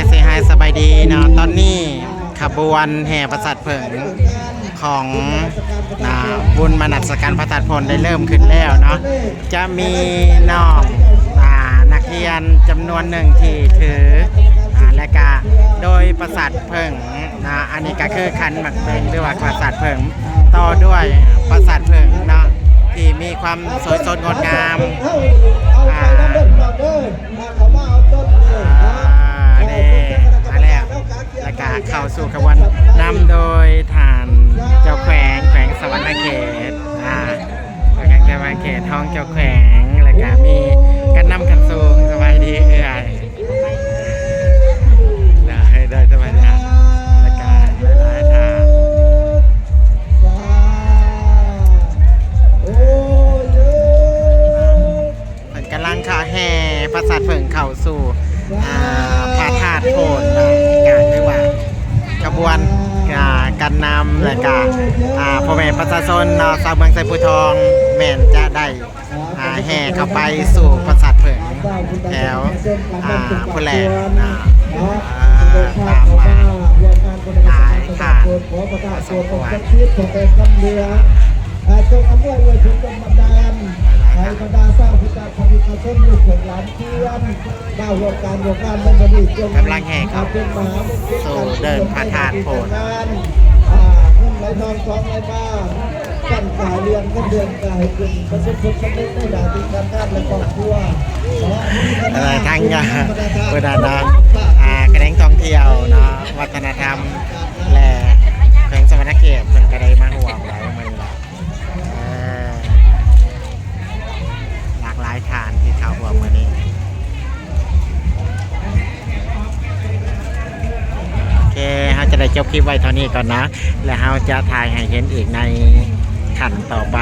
เซฮายสบายดีเนาะตอนนี้ขบวนแห่ประสาทเผิงของบุญมนัสการพระธาตุพนได้เริ่มขึ้นแล้วเนาะจะมีน้องนักเรียนจำนวนหนึ่งที่ถือและก็โดยประสาทเผิงอันนี้ก็คือคันหมักเบงหรือว่าประสาทเผิงต่อด้วยประสาทเผิงเนาะที่มีความสวยสดงดงามและก็เข้าสู่ขบวนนำโดยฐานเจ้าแขวงสวรรณเขตแขวงสวรรณเขตท้องเจ้าแขวงและก็มีการนำขันสูงสบายดีได้สบายดีและก็หลายทางเป็นกำลังข่าวแห่ประสาทเผิงเข้าสู่พระธาตุโพนการเรียกว่ากระบวนการนำและก็พ่อแม่ประชาชนชาวเมืองไซปูทองแม่นจะได้แห่เข้าไปสู่ประสาทเผิงแถวพุแลตามมาหลายทางสมควรจงอำนวยไว้ถึงกรรมดานให้บรรดาสร้างพิจารณาพิจารณาลูกของหลานเพื่อนดาววงการไม่บดีจงกำลังแห่ครับสู่เดินพระธาตุโพนเงินไหลทองทองไหลบ้ากันกายเรียนกันเดือนกายขึ้นประสบผลสำเร็จในด้านการงานและครอบครัวทั้งเวลานะกระเด้งท่องเที่ยวเนาะวัฒนธรรมและแขวงสวรรณเขตเป็นกระไดมาห่วงหลายมันหลากหลายฐานที่เข้าห่วงวันนี้โอเคเราจะได้จบคลิปไว้เท่านี้ก่อนนะแล้วเราจะถ่ายให้เห็นอีกในขั้นต่อไป